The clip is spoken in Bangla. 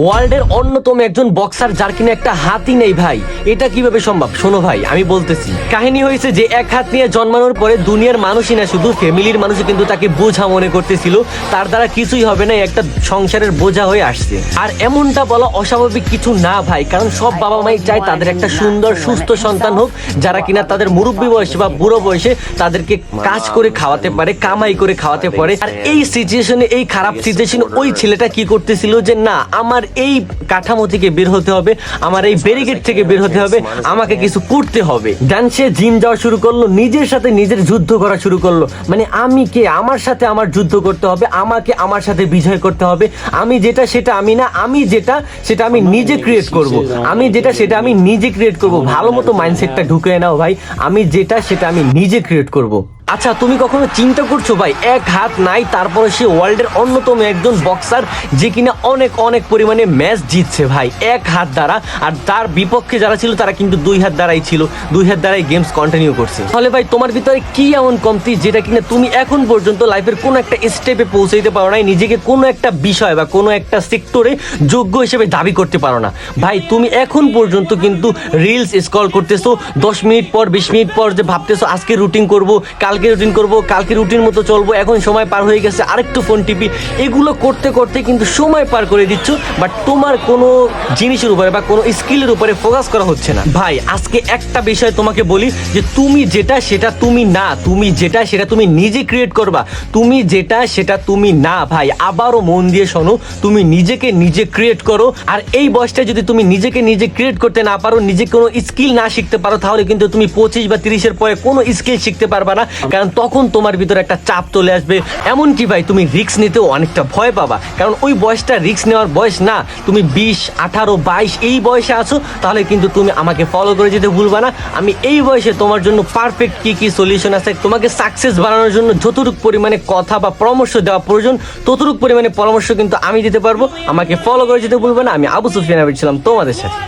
ওয়ার্ল্ডের অন্যতম একজন বক্সার যার কিনা একটা হাতই নেই ভাই, এটা কিভাবে সম্ভব? শোনো ভাই, আমি বলতেছি। কাহিনী হয়েছে যে এক হাত নিয়ে জন্মানোর পরে দুনিয়ার মানুষই না, শুধু ফ্যামিলির মানুষই কিন্তু তাকে বোঝা মনে করতেছিল, তার দ্বারা কিছুই হবে না, একটা সংসারের বোঝা হয়ে আসছে। আর এমনটা বলা অস্বাভাবিক কিছু না ভাই, কারণ সব বাবা মাই চায় তাদের একটা সুন্দর সুস্থ সন্তান হোক, যারা কিনা তাদের মুরব্বী বয়সে বা বুড়ো বয়সে তাদেরকে কাজ করে খাওয়াতে পারে, কামাই করে খাওয়াতে পারে। আর এই সিচুয়েশনে, এই খারাপ সিচুয়েশনে ওই ছেলেটা কি করতেছিল যে না, আমার এই কাঠামো থেকে বের হতে হবে, আমার এই ব্যারিকেড থেকে বের হতে হবে, আমাকে কিছু করতে হবে। দেন সে জিম যাওয়া শুরু করলো, নিজের সাথে নিজের যুদ্ধ করা শুরু করলো। মানে আমি কে, আমার সাথে আমার যুদ্ধ করতে হবে, আমাকে আমার সাথে বিজয় করতে হবে। আমি যেটা সেটা আমি না, আমি যেটা সেটা আমি নিজে ক্রিয়েট করব, আমি যেটা সেটা আমি নিজে ক্রিয়েট করব। ভালো মতো মাইন্ডসেটটা ঢুকে নাও ভাই, আমি যেটা সেটা আমি নিজে ক্রিয়েট করব। আচ্ছা, তুমি কখনো চিন্তা করছো ভাই, এক হাত নাই, তারপরে সে ওয়ার্ল্ডের অন্যতম একজন বক্সার যে কিনা অনেক অনেক পরিমাণে ম্যাচ জিতছে ভাই এক হাত দ্বারা। আর তার বিপক্ষে যারা ছিল তারা কিন্তু দুই হাত দ্বারাই ছিল, দুই হাত দ্বারাই গেমস কন্টিনিউ করছে। তাহলে ভাই তোমার ভিতরে কি এমন কমতি যেটা কিনা তুমি এখন পর্যন্ত লাইফের কোনো একটা স্টেপে পৌঁছাইতে পারো নাই, নিজেকে কোনো একটা বিষয় বা কোনো একটা সেক্টরে যোগ্য হিসেবে দাবি করতে পারো না? ভাই তুমি এখন পর্যন্ত কিন্তু রিলস স্ক্রল করতেছো, 10 মিনিট পর 20 মিনিট পর যে ভাবতেছো আজকে রুটিন করবো, কালকে রুটিন করবো, কালকে রুটিন মতো চলবো, এখন সময় পার হয়ে গেছে আরেকটু ফোন টিপি, এগুলো করতে করতে কিন্তু সময় পার করে দিচ্ছ, বাট তোমার কোনো জিনিসের উপরে বা কোনো স্কিলের উপরে ফোকাস করা হচ্ছে না। ভাই আজকে একটা বিষয় তোমাকে বলি যে তুমি যেটা সেটা তুমি না, তুমি যেটা সেটা তুমি নিজে ক্রিয়েট করবা, তুমি যেটা সেটা তুমি না। ভাই আবারও মন দিয়ে শোনো, তুমি নিজেকে নিজে ক্রিয়েট করো। আর এই বয়সটা যদি তুমি নিজেকে নিজে ক্রিয়েট করতে না পারো, নিজে কোনো স্কিল না শিখতে পারো, তাহলে কিন্তু তুমি 25 বা 30-এর পরে কোনো স্কিল শিখতে পারবা না, কারণ তখন তোমার ভিতরে একটা চাপ চলে আসবে। এমনকি ভাই তুমি রিস্ক নিতেও অনেকটা ভয় পাবা, কারণ ওই বয়সটা রিস্ক নেওয়ার বয়স না। তুমি 20, 18, 22 এই বয়সে আছো, তাহলে কিন্তু তুমি আমাকে ফলো করে যেতে ভুলবা না। আমি এই বয়সে তোমার জন্য পারফেক্ট কি কি সলিউশন আছে, তোমাকে সাকসেস বানানোর জন্য যতটুকু পরিমাণে কথা বা পরামর্শ দেওয়া প্রয়োজন, ততটুকু পরিমাণে পরামর্শ কিন্তু আমি দিতে পারবো। আমাকে ফলো করে যেতে ভুলবা না। আমি আবু সুফিয়ান ছিলাম তোমাদের সাথে।